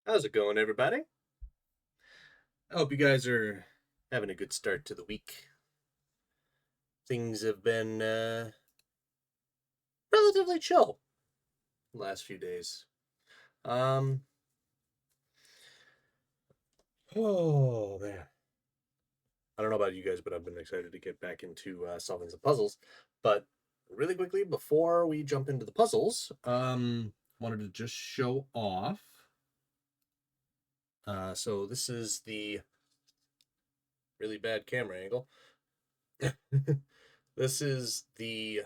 How's it going, everybody? I hope you guys are having a good start to the week. Things have been relatively chill the last few days. Um, oh man, I don't know about you guys, but I've been excited to get back into solving some puzzles. But really quickly, before we jump into the puzzles, wanted to just show off. So this is the really bad camera angle. This is the.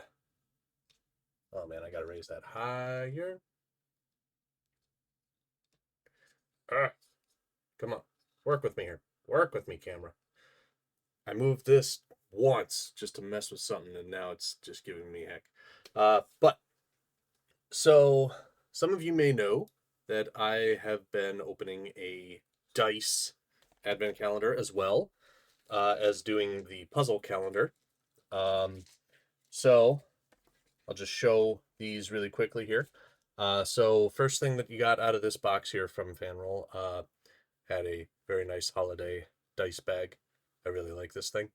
Oh man, I gotta raise that higher. Ah, come on. Work with me here. Work with me, camera. I moved this once just to mess with something, and now it's just giving me heck. But so some of you may know that I have been opening a dice advent calendar as well as doing the puzzle calendar. Um, so I'll just show these really quickly here. So first thing that you got out of this box here from Fanroll, had a very nice holiday dice bag. I really like this thing.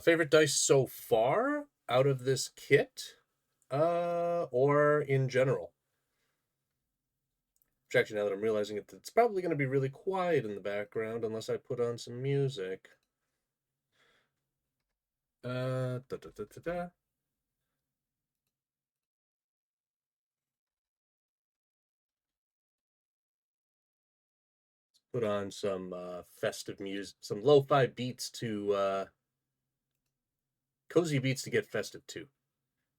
Favorite dice so far out of this kit, or in general? Which actually, now that I'm realizing it, it's probably going to be really quiet in the background unless I put on some music. Da, da, da, da, da. Put on some festive music, some lo-fi beats to cozy beats to get festive too.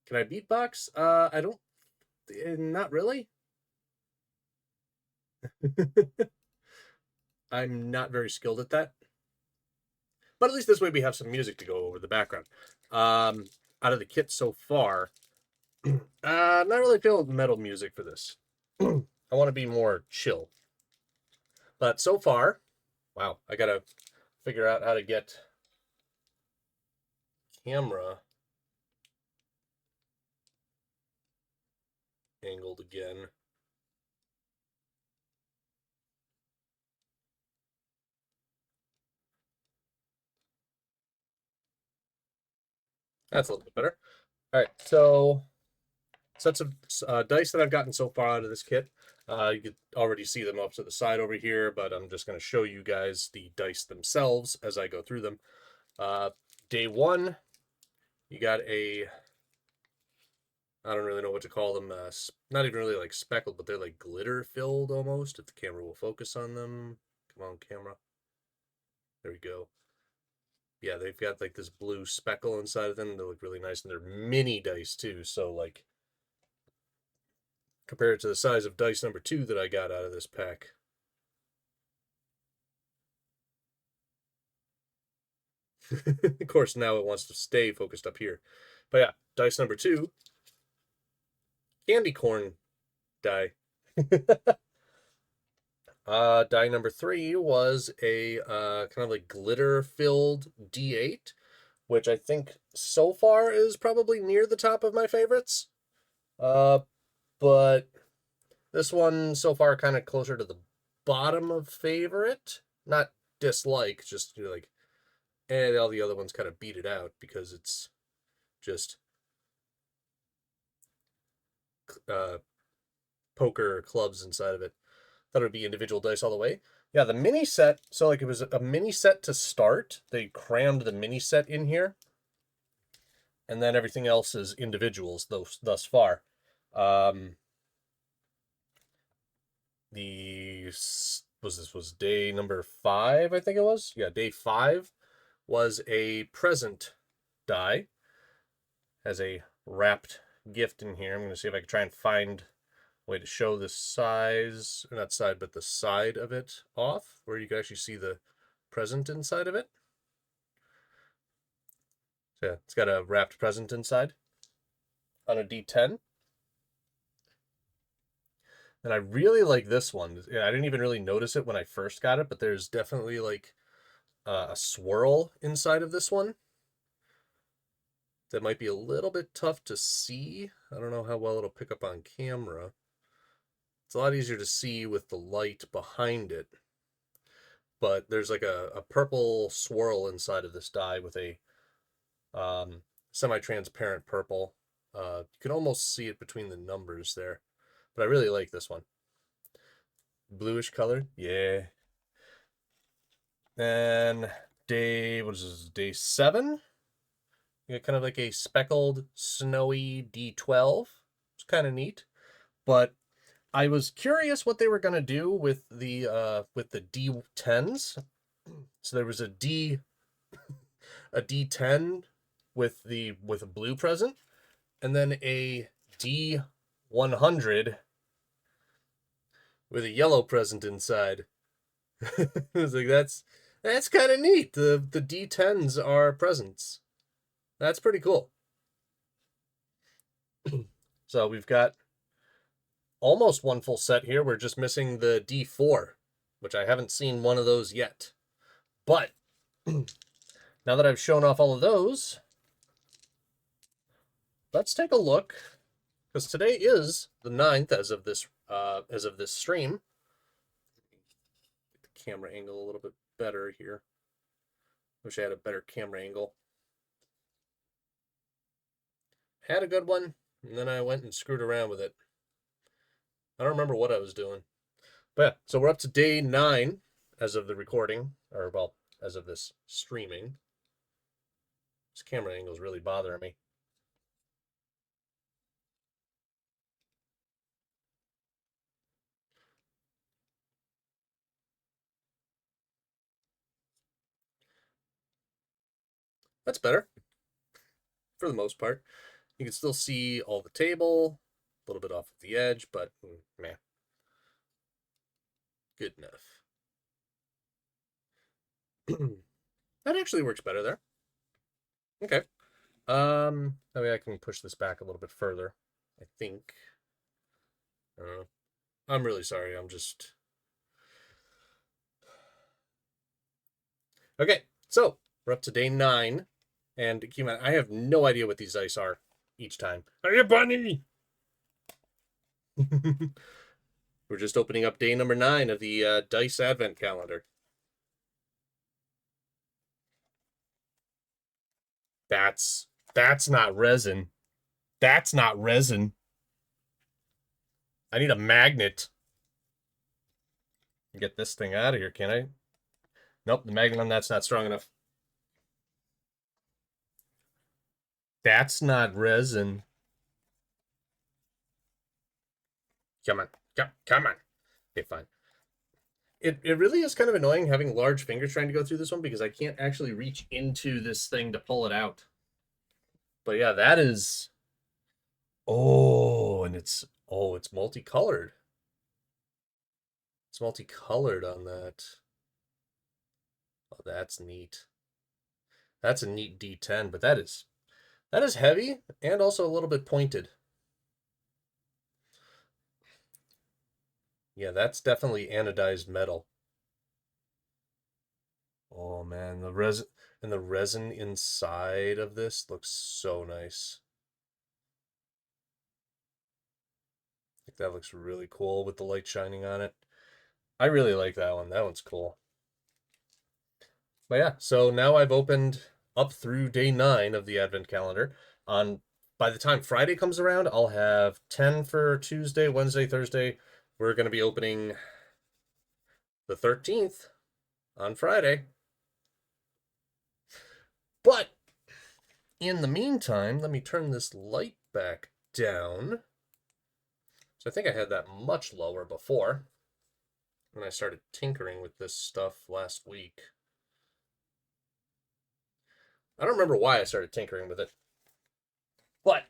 Can I beatbox? I don't. Not really. I'm not very skilled at that. But at least this way we have some music to go over the background. Out of the kit so far, not really feeling metal music for this. I want to be more chill. But so far, wow, I gotta figure out how to get camera angled again. That's a little bit better. All right, so sets of dice that I've gotten so far out of this kit. You could already see them up to the side over here, but I'm just going to show you guys the dice themselves as I go through them. Day one, you got a, I don't really know what to call them. Not even really like speckled, but they're like glitter filled almost. If the camera will focus on them. Come on, camera. There we go. Yeah, they've got like this blue speckle inside of them. They look really nice, and they're mini dice too. So like, compared to the size of dice number two that I got out of this pack. Of course, now it wants to stay focused up here. But yeah, dice number two, candy corn die. Die number three was a kind of like glitter filled D8, which I think so far is probably near the top of my favorites. Uh, but this one so far kind of closer to the bottom of favorite. Not dislike, just like, and all the other ones kind of beat it out because it's just uh, poker clubs inside of it. Thought it would be individual dice all the way. Yeah, the mini set. So like it was a mini set to start. They crammed the mini set in here, and then everything else is individuals. Thus far, the was day number 5. I think it was. Yeah, day 5 was a present die. Has a wrapped gift in here. I'm going to see if I can try and find way to show the size, or not side, but the side of it off, where you can actually see the present inside of it. So yeah, it's got a wrapped present inside on a D10. And I really like this one. I didn't even really notice it when I first got it, but there's definitely like a swirl inside of this one that might be a little bit tough to see. I don't know how well it'll pick up on camera. It's a lot easier to see with the light behind it. But there's like a purple swirl inside of this die with a semi-transparent purple. You can almost see it between the numbers there. But I really like this one. Bluish color, yeah. Then what is this, day 7? You got kind of like a speckled, snowy D12. It's kind of neat. But I was curious what they were going to do with the D10s. So there was a D10 with a blue present, and then a D100 with a yellow present inside. I was like, that's kind of neat. The D10s are presents. That's pretty cool. So we've got almost one full set here. We're just missing the D4, which I haven't seen one of those yet. But now that I've shown off all of those, let's take a look, because today is the 9th as of this stream. Get the camera angle a little bit better here. Wish I had a better camera angle. Had a good one, and then I went and screwed around with it. I don't remember what I was doing. But yeah, so we're up to day 9 as of the recording, or well, as of this streaming. This camera angle is really bothering me. That's better, for the most part. You can still see all the table, a little bit off of the edge, but man, good enough. That actually works better there. Okay. That way I can push this back a little bit further, I think. I'm really sorry. I'm just... Okay, so we're up to day 9. And keep in mind, I have no idea what these dice are each time. Hey, bunny! We're just opening up day number 9 of the Dice Advent Calendar. That's not resin. That's not resin. I need a magnet. Get this thing out of here, can I? Nope, the magnet on that's not strong enough. That's not resin. Come on. Come on. Okay, fine. It really is kind of annoying having large fingers trying to go through this one because I can't actually reach into this thing to pull it out. But yeah, that is... Oh, and it's multicolored. It's multicolored on that. Oh, that's neat. That's a neat D10, but that is heavy and also a little bit pointed. Yeah, that's definitely anodized metal. Oh man, the resin inside of this looks so nice. I think that looks really cool with the light shining on it. I really like that one. That one's cool. But yeah, so now I've opened up through day 9 of the Advent Calendar. By the time Friday comes around, I'll have 10 for Tuesday, Wednesday, Thursday. We're going to be opening the 13th on Friday. But in the meantime, let me turn this light back down. So I think I had that much lower before when I started tinkering with this stuff last week. I don't remember why I started tinkering with it. But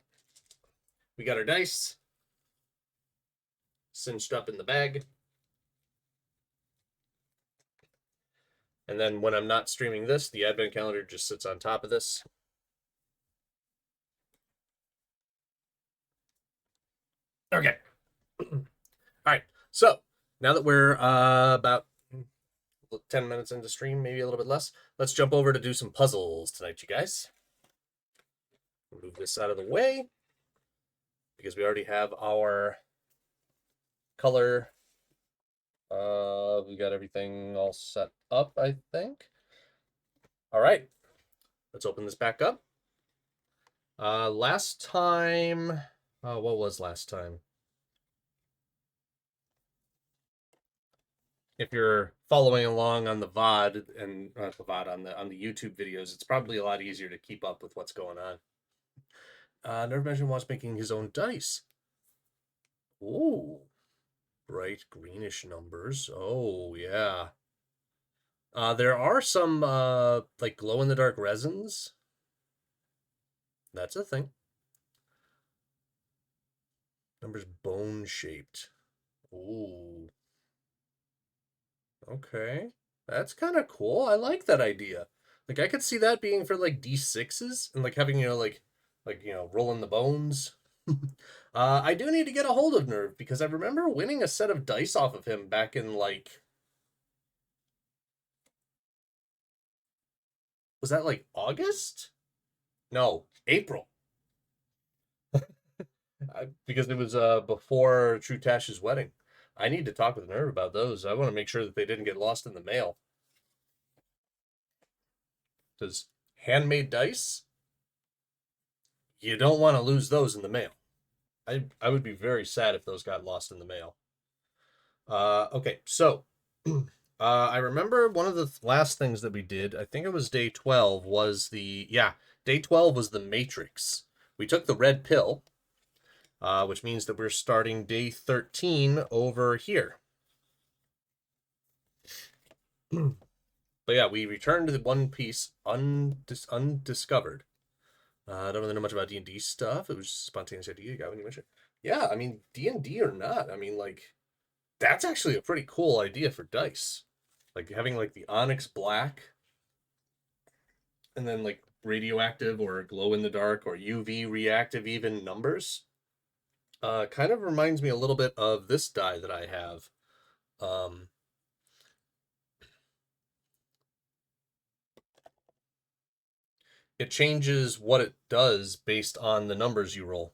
we got our dice cinched up in the bag. And then when I'm not streaming this, the Advent Calendar just sits on top of this. Okay. All right. So now that we're about 10 minutes into stream, maybe a little bit less, let's jump over to do some puzzles tonight, you guys. Move this out of the way because we already have our color. We got everything all set up, I think. All right, let's open this back up. Last time, what was last time? If you're following along on the VOD and not the VOD on the YouTube videos, it's probably a lot easier to keep up with what's going on. Nerve Mention wants making his own dice. Ooh, bright greenish numbers. Oh yeah. There are some like glow in the dark resins. That's a thing. Numbers bone shaped. Ooh. Okay. That's kind of cool. I like that idea. Like I could see that being for like D6s and like having, rolling the bones. I do need to get a hold of Nerve because I remember winning a set of dice off of him back in like, was that like August? No, April. Because it was before True Tash's wedding. I need to talk with Nerve about those. I want to make sure that they didn't get lost in the mail. Because handmade dice, you don't want to lose those in the mail. I would be very sad if those got lost in the mail. Okay, so I remember one of the last things that we did, I think it was day 12, was day 12 was the Matrix. We took the red pill, which means that we're starting day 13 over here. But yeah, we returned to the One Piece undiscovered. I don't really know much about D&D stuff. It was just a spontaneous idea you got when you mentioned. Yeah, I mean, D&D or not, I mean, like, that's actually a pretty cool idea for dice. Like, having, like, the Onyx Black, and then, like, radioactive or glow-in-the-dark or UV reactive even numbers. Kind of reminds me a little bit of this die that I have. It changes what it does based on the numbers you roll.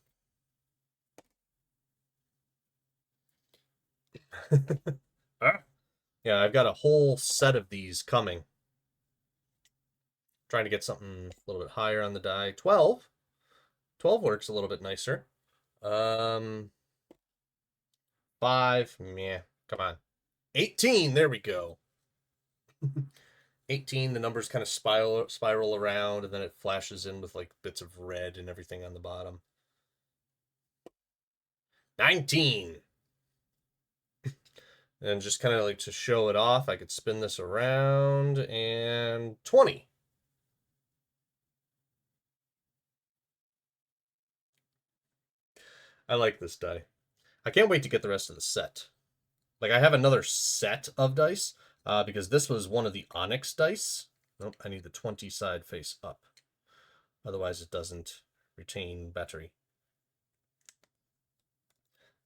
Yeah, I've got a whole set of these coming. Trying to get something a little bit higher on the die. 12. 12 works a little bit nicer. 5. Meh. Come on. 18. There we go. 18, the numbers kind of spiral around, and then it flashes in with like bits of red and everything on the bottom. 19. And just kind of like to show it off, I could spin this around, and 20. I like this die. I can't wait to get the rest of the set. Like, I have another set of dice, because this was one of the Onyx dice. Nope, I need the 20 side face up. Otherwise, it doesn't retain battery.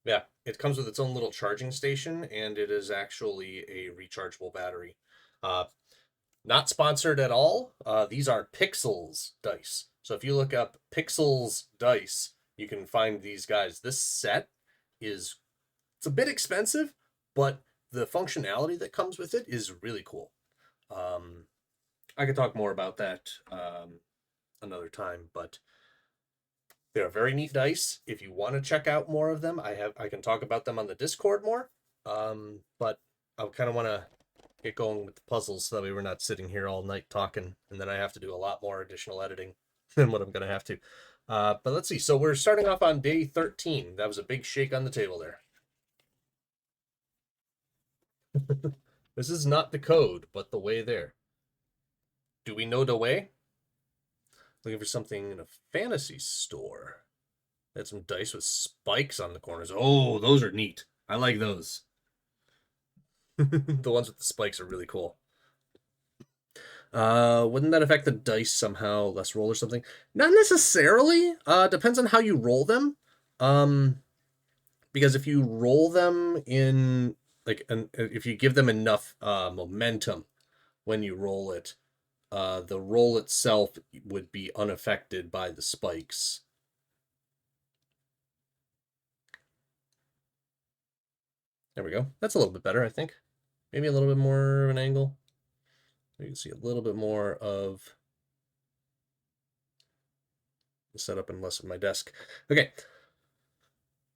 Yeah, it comes with its own little charging station, and it is actually a rechargeable battery. Not sponsored at all. These are Pixels dice. So if you look up Pixels dice, you can find these guys. This set it's a bit expensive, but the functionality that comes with it is really cool. I could talk more about that another time, but they're very neat dice. If you want to check out more of them, I can talk about them on the Discord more. But I kind of want to get going with the puzzles so that way we're not sitting here all night talking, and then I have to do a lot more additional editing than what I'm going to have to. But let's see. So we're starting off on day 13. That was a big shake on the table there. This is not the code, but the way there. Do we know the way? Looking for something in a fantasy store. Had some dice with spikes on the corners. Oh, those are neat. I like those. The ones with the spikes are really cool. Wouldn't that affect the dice somehow? Less roll or something? Not necessarily. Depends on how you roll them. Because if you roll them in if you give them enough momentum when you roll it, the roll itself would be unaffected by the spikes. There we go. That's a little bit better, I think. Maybe a little bit more of an angle. You can see a little bit more of the setup and less of my desk. Okay.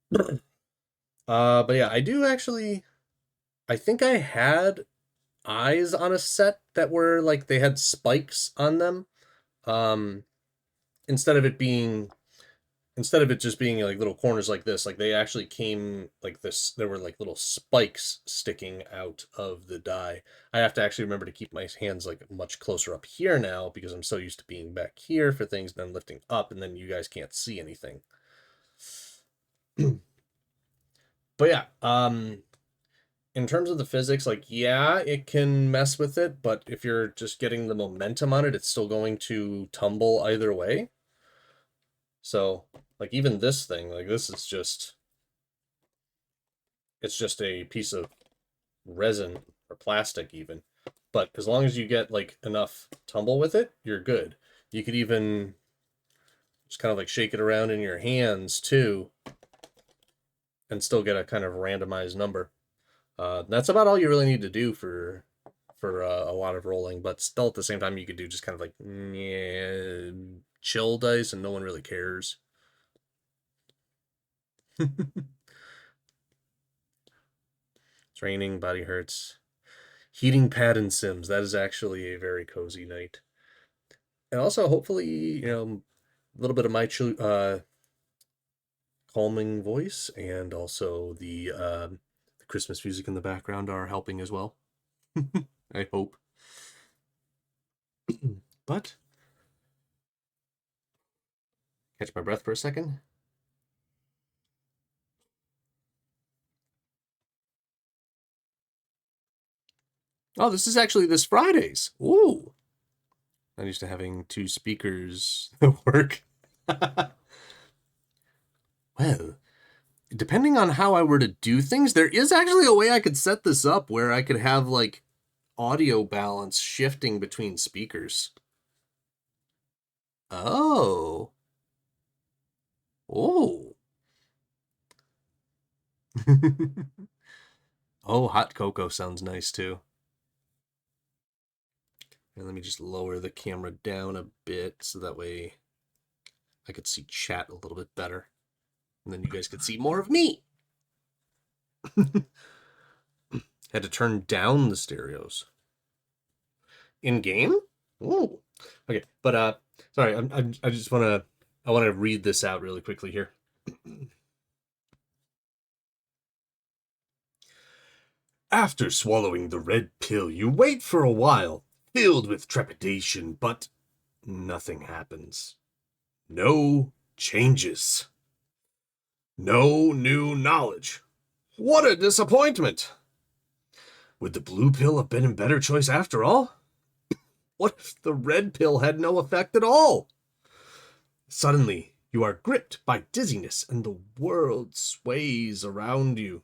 But yeah, I do actually, I think I had eyes on a set that were like, they had spikes on them. Um, instead of it just being like little corners like this, like they actually came like this, there were like little spikes sticking out of the die. I have to actually remember to keep my hands like much closer up here now because I'm so used to being back here for things, then lifting up, and then you guys can't see anything. But yeah, in terms of the physics, like, yeah, it can mess with it, but if you're just getting the momentum on it, it's still going to tumble either way. So, like, even this thing, like, this is just, it's just a piece of resin or plastic even. But as long as you get, like, enough tumble with it, you're good. You could even just kind of, like, shake it around in your hands, too, and still get a kind of randomized number. That's about all you really need to do for a lot of rolling, but still at the same time you could do just kind of like chill dice and no one really cares. It's raining, body hurts. Heating pad and Sims. That is actually a very cozy night. And also hopefully, you know, a little bit of my calming voice and also the Christmas music in the background are helping as well. I hope. But catch my breath for a second. Oh, this is actually this Friday's. Ooh. I'm used to having two speakers that work. Well, depending on how I were to do things, there is actually a way I could set this up where I could have like audio balance shifting between speakers. Oh. Oh. Oh, hot cocoa sounds nice too. And let me just lower the camera down a bit so that way I could see chat a little bit better. And then you guys could see more of me. Had to turn down the stereos. In game? Ooh. Okay, but sorry, I just want to read this out really quickly here. After swallowing the red pill, you wait for a while, filled with trepidation, but nothing happens. No changes. No new knowledge. What a disappointment! Would the blue pill have been a better choice after all? What if the red pill had no effect at all? Suddenly, you are gripped by dizziness and the world sways around you.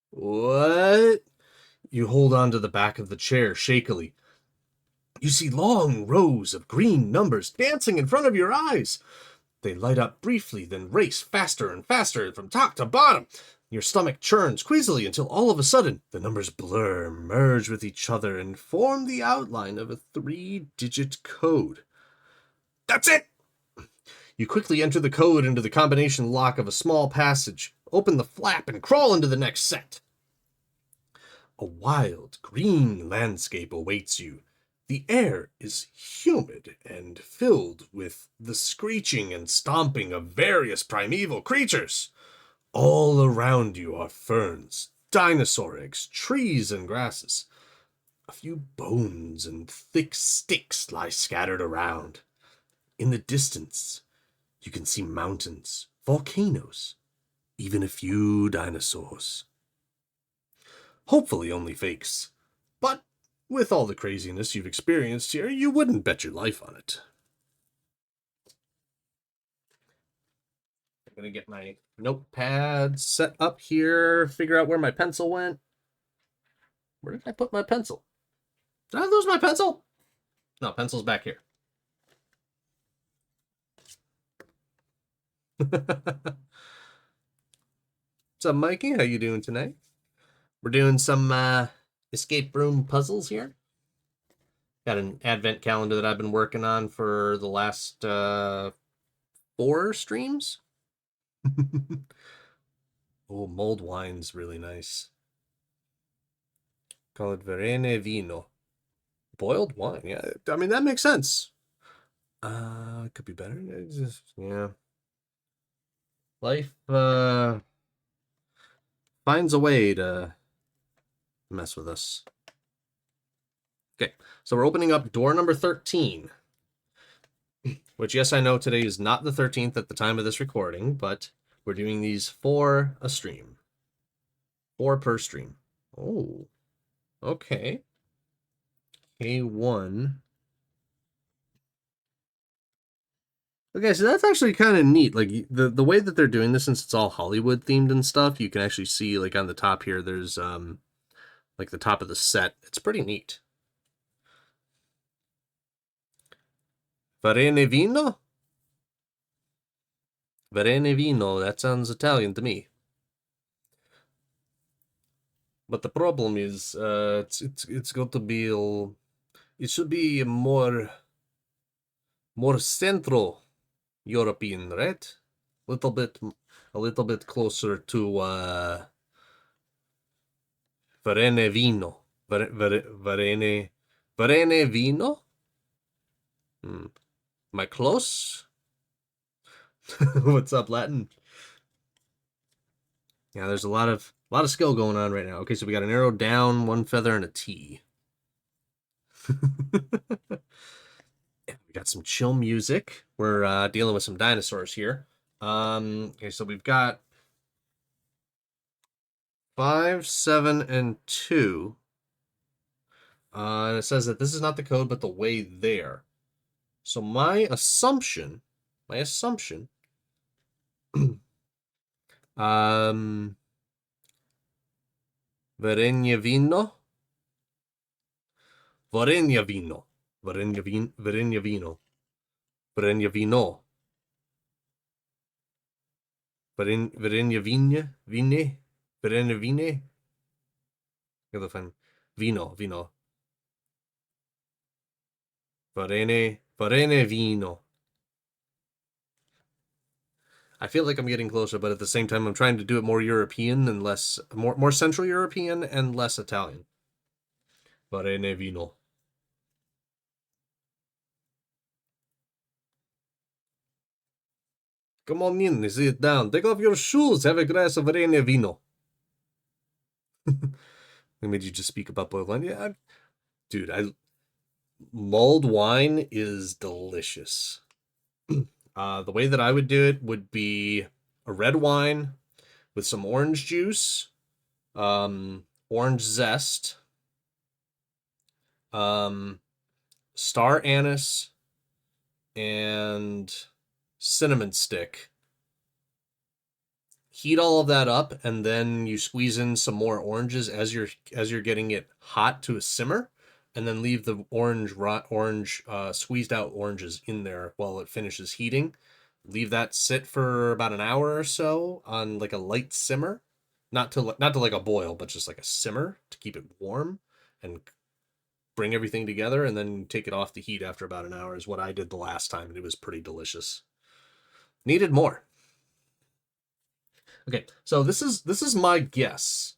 What? You hold on to the back of the chair shakily. You see long rows of green numbers dancing in front of your eyes. They light up briefly, then race faster and faster from top to bottom. Your stomach churns queasily until all of a sudden the numbers blur, merge with each other, and form the outline of a 3-digit code. That's it! You quickly enter the code into the combination lock of a small passage, open the flap, and crawl into the next set. A wild, green landscape awaits you. The air is humid and filled with the screeching and stomping of various primeval creatures. All around you are ferns, dinosaur eggs, trees, and grasses. A few bones and thick sticks lie scattered around. In the distance, you can see mountains, volcanoes, even a few dinosaurs. Hopefully only fakes. But with all the craziness you've experienced here, you wouldn't bet your life on it. I'm gonna get my notepad set up here, figure out where my pencil went. Where did I put my pencil? Did I lose my pencil? No, pencil's back here. What's up, Mikey? How you doing tonight? We're doing some escape room puzzles here. Got an advent calendar that I've been working on for the last 4 streams. Oh, mulled wine's really nice. Call it Verene Vino. Boiled wine, yeah. I mean, that makes sense. It could be better. Yeah. Life finds a way to mess with us. Okay, so we're opening up door number 13. Which, yes, I know today is not the 13th at the time of this recording, but we're doing these 4 a stream. 4 per stream. Oh, okay. K1. Okay, so that's actually kind of neat. Like, the way that they're doing this, since it's all Hollywood themed and stuff, you can actually see, like, on the top here, there's, like, the top of the set. It's pretty neat. Varene Vino? Varene Vino, that sounds Italian to me. But the problem is, it's got to be, it should be more Central European, right? A little bit closer to Varene Vino. Varene Vino? Am I close? What's up, Latin? Yeah, there's a lot of skill going on right now. Okay, so we got an arrow down, 1 feather, and a T. We got some chill music. We're dealing with some dinosaurs here. Okay, so we've got 5, 7, and 2. And it says that this is not the code, but the way there. So my assumption, Verenia Vino. Verenia Vino. Verenia Vino. Verenia Vino. Verenia Vino. Verenia Vine. Vine. Verenia Vine. Gotta find Vino. Varene Vino. I feel like I'm getting closer, but at the same time, I'm trying to do it more European and less, more Central European and less Italian. Varene Vino. Come on in, sit down. Take off your shoes. Have a glass of Varene Vino. I made you just speak about boiled wine. Yeah, dude, mulled wine is delicious. The way that I would do it would be a red wine with some orange juice, orange zest, star anise, and cinnamon stick. Heat all of that up, and then you squeeze in some more oranges as you're getting it hot to a simmer, and then leave the orange squeezed out oranges in there while it finishes heating. Leave that sit for about an hour or so on like a light simmer, not to like a boil, but just like a simmer to keep it warm and bring everything together, and then take it off the heat after about an hour is what I did the last time, and it was pretty delicious. Needed more. Okay, so this is my guess.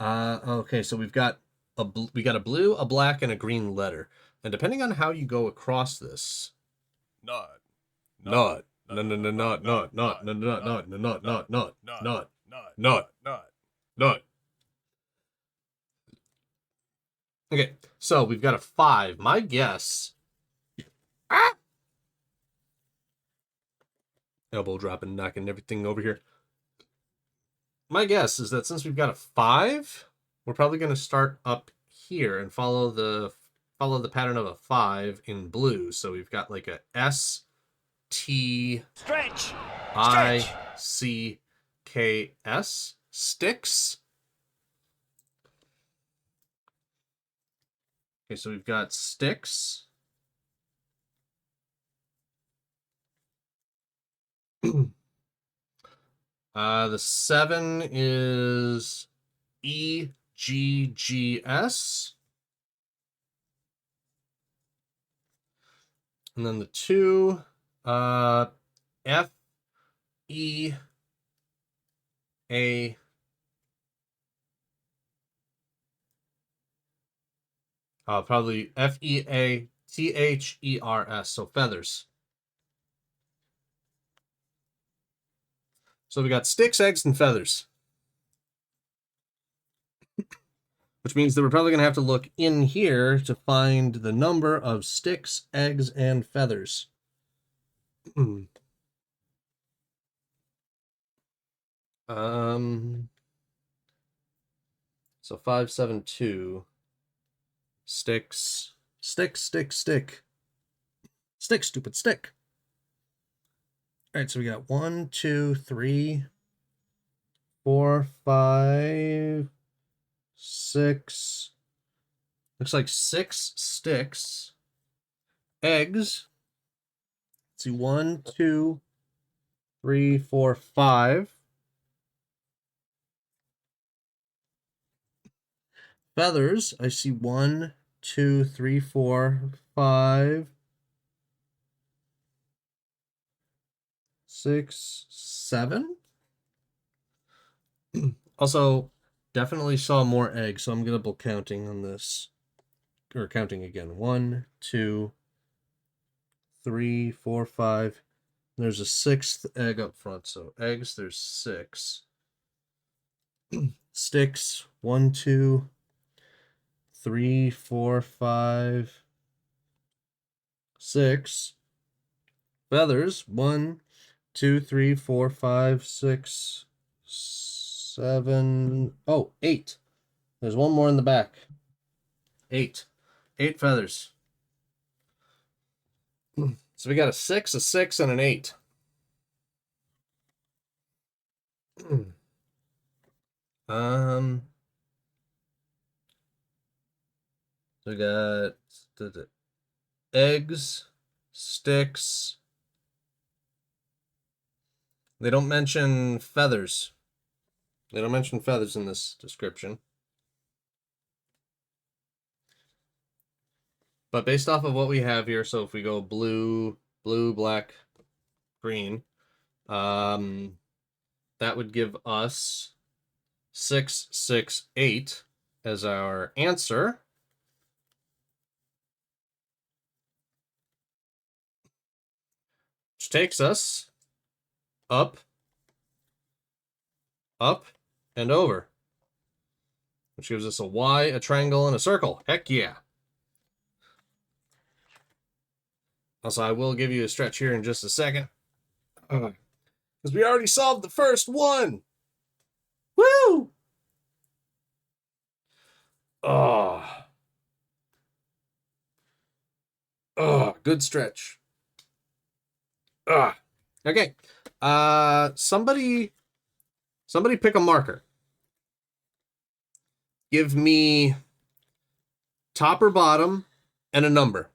Okay, so we got a blue, a black, and a green letter, and depending on how you go across this, not, Okay, so we've got a 5. My guess. Elbow dropping, knocking everything over here. My guess is that since we've got a 5, we're probably going to start up here and follow the pattern of a 5 in blue. So we've got like a S T I C K S sticks. Okay, so we've got sticks. The 7 is EGGS. And then the 2, FEA. Probably FEATHERS, so feathers. So we got sticks, eggs, and feathers. Which means that we're probably going to have to look in here to find the number of sticks, eggs, and feathers. So 572 sticks, stick, stick, stick, stick, stupid stick. All right, so we got 1, 2, 3, 4, 5, 6. Looks like 6 sticks. Eggs. Let's see, 1, 2, 3, 4, 5. Feathers, I see 1, 2, 3, 4, 5, 6, 7. Also, definitely saw more eggs, so I'm going to be counting on this. Or counting again. 1, 2, 3, 4, 5. There's a 6th egg up front, so eggs, there's 6. Sticks, 1, 2, 3, 4, 5, 6. Feathers, 1, 2, 3, 4, 5, 6, 7. Oh, 8. There's one more in the back. 8. 8 feathers. So we got a 6, a 6, and an 8. So we got the eggs, sticks. They don't mention feathers. They don't mention feathers in this description. But based off of what we have here, so if we go blue, black, green, that would give us 6, 6, 8 as our answer. Which takes us up, up, and over. Which gives us a Y, a triangle, and a circle. Heck yeah. Also, I will give you a stretch here in just a second. Because we already solved the first one. Woo! Oh. Oh, good stretch. Okay. Somebody pick a marker. Give me top or bottom and a number.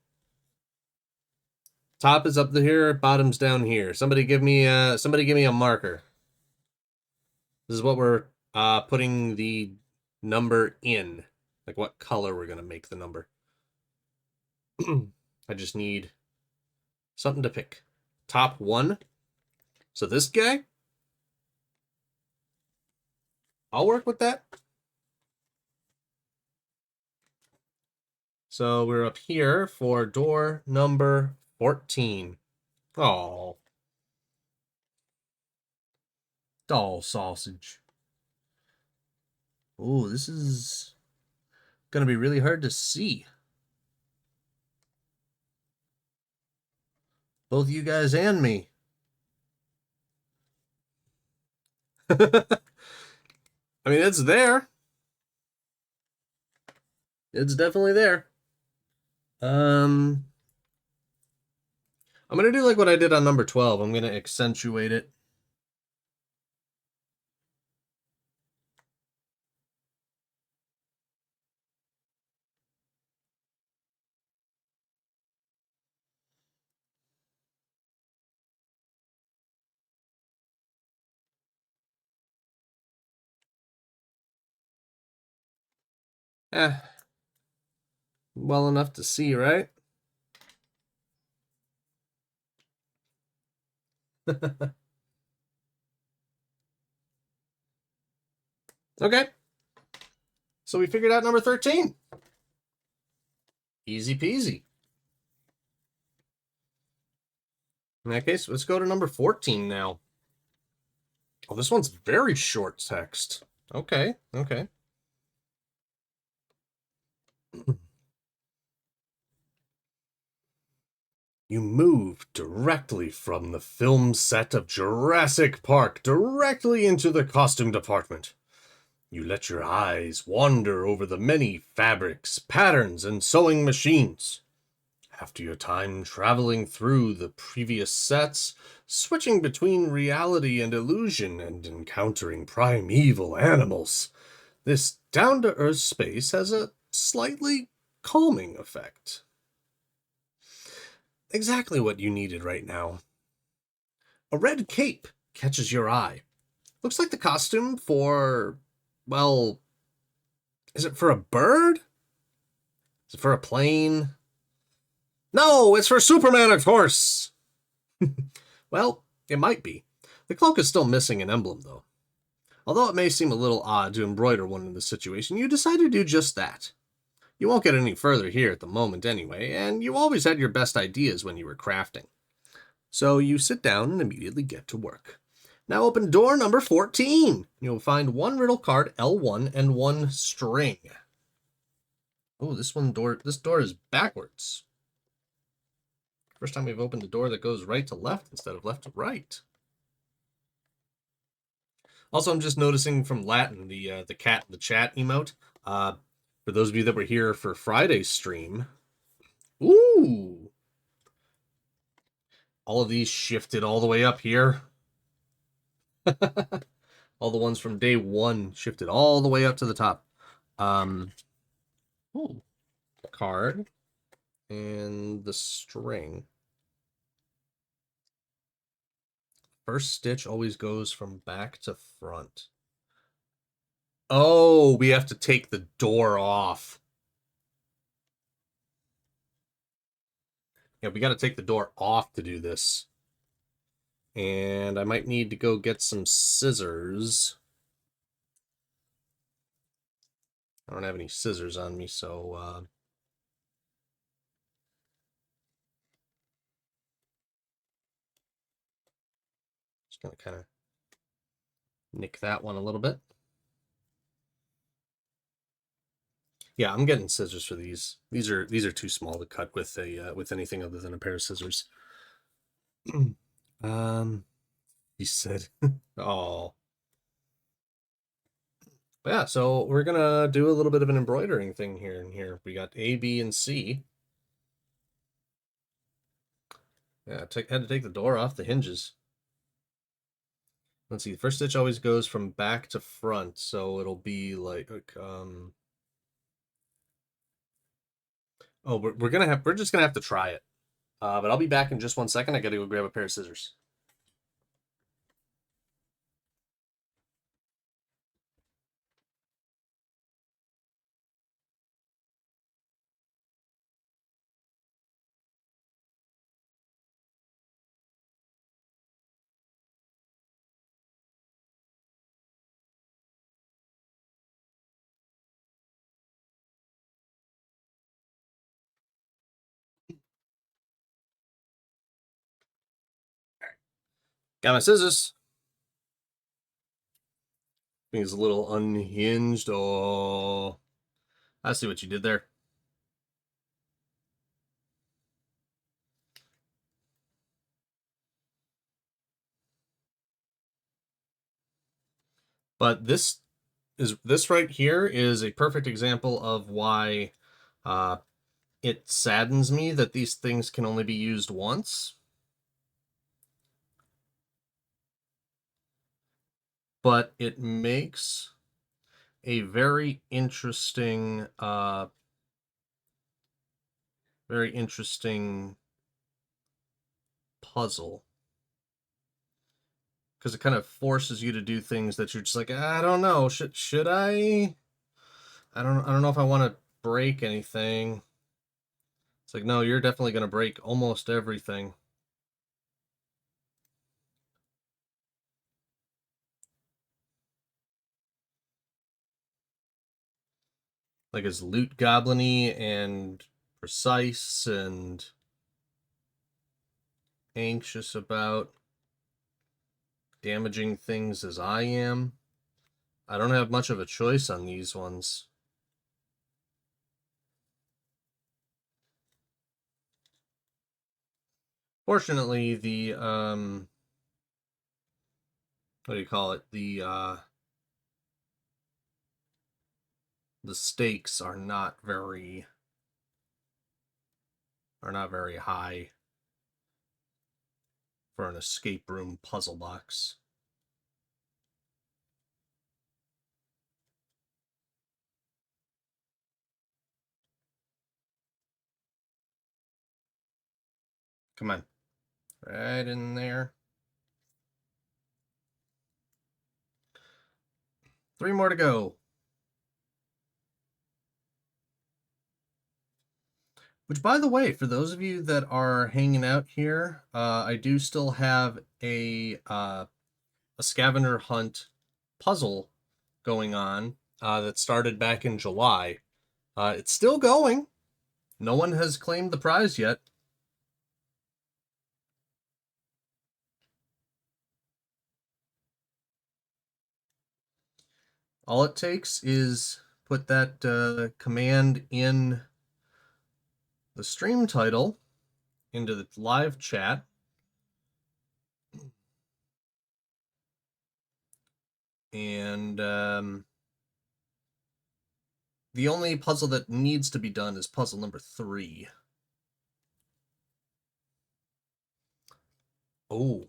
Top is up here, bottom's down here. Somebody give me a marker. This is what we're putting the number in. Like what color we're gonna make the number. I just need something to pick. Top 1. So this guy, I'll work with that. So we're up here for door number 14. Oh. Doll sausage. Oh, this is gonna be really hard to see. Both you guys and me. I mean, it's there. It's definitely there. I'm gonna do like what I did on number 12. I'm gonna accentuate it. Well enough to see, right? Okay. So we figured out number 13. Easy peasy. In that case, let's go to number 14 now. Oh, this one's very short text. Okay, okay. You move directly from the film set of Jurassic Park directly into the costume department. You let your eyes wander over the many fabrics, patterns, and sewing machines. After your time traveling through the previous sets, switching between reality and illusion, and encountering primeval animals, this down-to-earth space has a slightly calming effect. Exactly what you needed right now. A red cape catches your eye. Looks like the costume for, well, is it for a bird? Is it for a plane? No, it's for Superman, of course! Well, it might be. The cloak is still missing an emblem, though. Although it may seem a little odd to embroider one in this situation, you decide to do just that. You won't get any further here at the moment anyway, and you always had your best ideas when you were crafting. So you sit down and immediately get to work. Now open door number 14. You'll find one riddle card, L1, and one string. Oh, this door is backwards. First time we've opened a door that goes right to left instead of left to right. Also, I'm just noticing from Latin, the cat in the chat emote. For those of you that were here for Friday's stream, ooh, all of these shifted all the way up here. All the ones from day one shifted all the way up to the top. Ooh, card and the string. First stitch always goes from back to front. Oh, we have to take the door off. Yeah, we got to take the door off to do this. And I might need to go get some scissors. I don't have any scissors on me, so just gonna kind of nick that one a little bit. Yeah, I'm getting scissors for these. These are too small to cut with with anything other than a pair of scissors. He said, "Oh." But yeah, so we're gonna do a little bit of an embroidering thing here and here. We got A, B, and C. Yeah, had to take the door off the hinges. Let's see, the first stitch always goes from back to front, so it'll be like oh, we're just gonna have to try it. But I'll be back in just 1 second. I gotta go grab a pair of scissors. Got my scissors. Thing's a little unhinged. Oh, I see what you did there. But this right here is a perfect example of why it saddens me that these things can only be used once. But it makes a very interesting puzzle, because it kind of forces you to do things that you're just like, I don't know, should I I don't know if I want to break anything. It's like, no, you're definitely going to break almost everything. Like, it's loot goblin-y and precise and anxious about damaging things as I am. I don't have much of a choice on these ones. Fortunately, the what do you call it? The stakes are not very high for an escape room puzzle box. Come on. Right in there. 3 more to go. Which, by the way, for those of you that are hanging out here, I do still have a scavenger hunt puzzle going on that started back in July. It's still going. No one has claimed the prize yet. All it takes is put that command in the stream title into the live chat. And the only puzzle that needs to be done is puzzle number 3. Oh.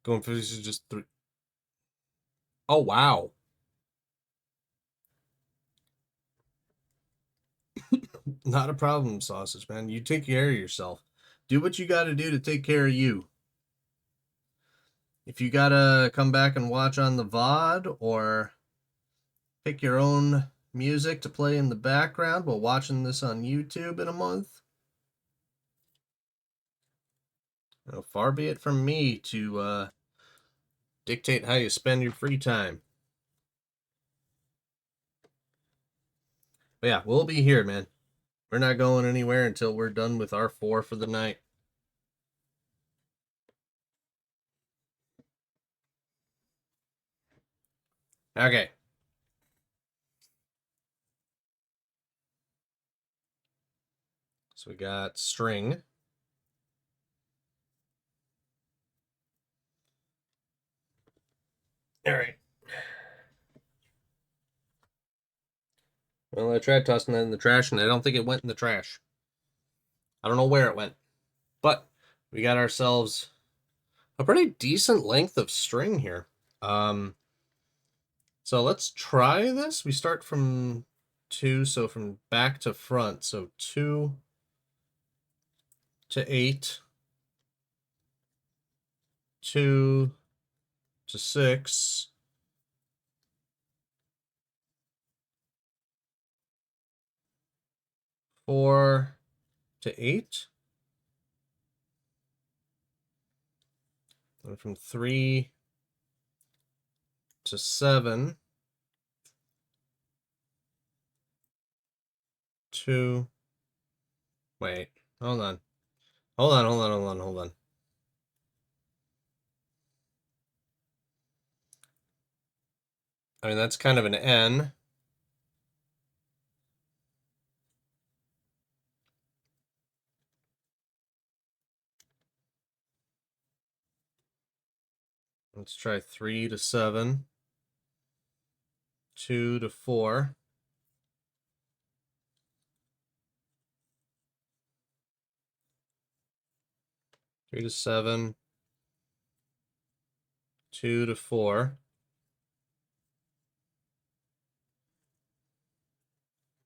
Going for this is just 3. Oh, wow. Not a problem, Sausage Man. You take care of yourself. Do what you got to do to take care of you. If you got to come back and watch on the VOD or pick your own music to play in the background while watching this on YouTube in a month, far be it from me to dictate how you spend your free time. But yeah, we'll be here, man. We're not going anywhere until we're done with our 4 for the night. Okay. So we got string. All right. Well, I tried tossing that in the trash, and I don't think it went in the trash. I don't know where it went. But we got ourselves a pretty decent length of string here. So let's try this. We start from 2, so from back to front. So 2 to 8, 2 to 6, 4 to 8, and from 3 to 7, 2. Wait, hold on. Hold on. I mean, that's kind of an N. Let's try 3 to 7, 2 to 4, 3 to 7, 2 to 4,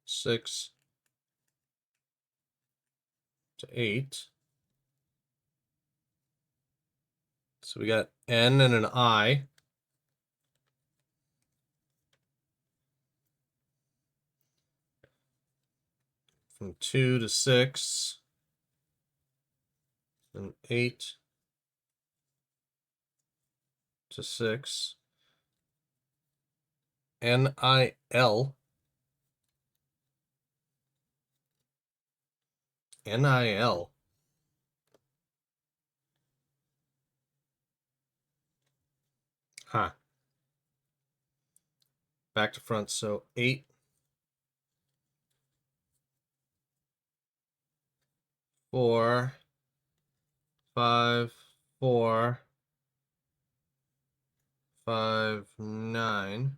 6 to 8. So we got N and an I. From 2 to 6. And 8 to 6. NIL. NIL. Huh. Back to front, so 8. 4. 5. 4. 5. 9.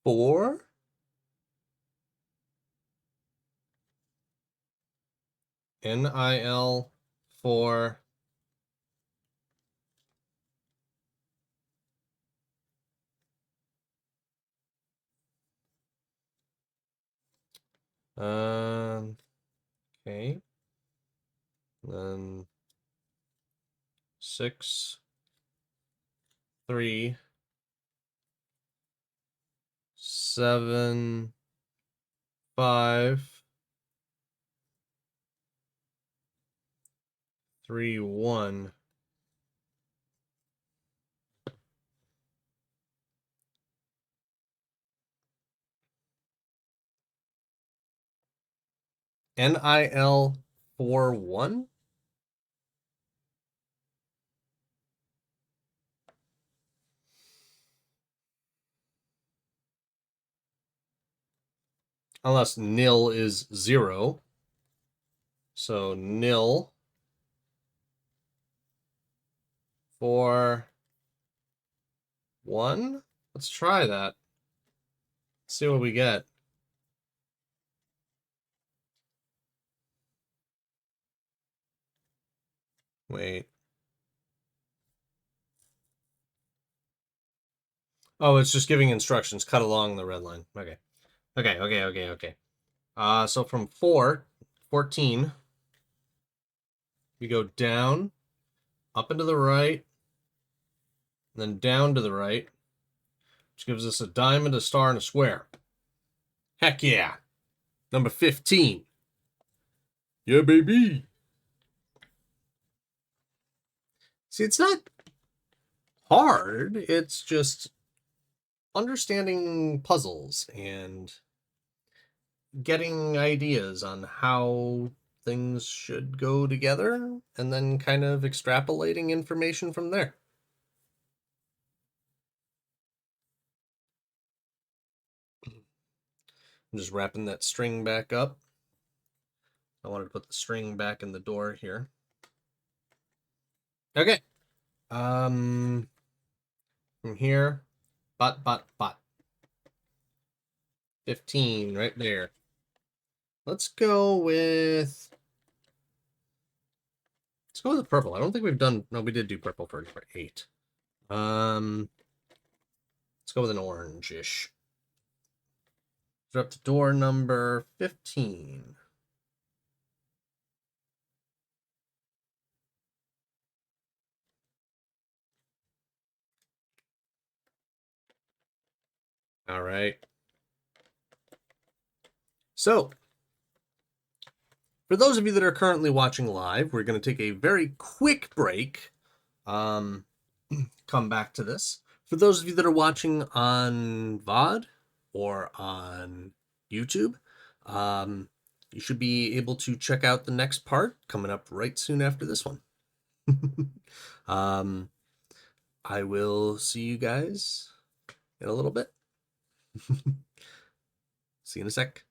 4. NIL 4. Okay. Then 6. 3. 7. 5. 3. 1. NIL 4. 1. Unless nil is 0. So nil 4. 1. Let's try that. See what we get. Wait. Oh, it's just giving instructions. Cut along the red line. Okay. Okay. So from 14, we go down, up and to the right, and then down to the right, which gives us a diamond, a star, and a square. Heck yeah. Number 15. Yeah, baby. See, it's not hard. It's just understanding puzzles and getting ideas on how things should go together and then kind of extrapolating information from there. I'm just wrapping that string back up. I wanted to put the string back in the door here. Okay. From here, but. 15 right there. Let's go with purple. I don't think we've done. No, we did do purple for 8. Let's go with an orange-ish. We're up to door number 15. All right. So, for those of you that are currently watching live, we're going to take a very quick break. Come back to this. For those of you that are watching on VOD or on YouTube, you should be able to check out the next part coming up right soon after this one. I will see you guys in a little bit. See you in a sec.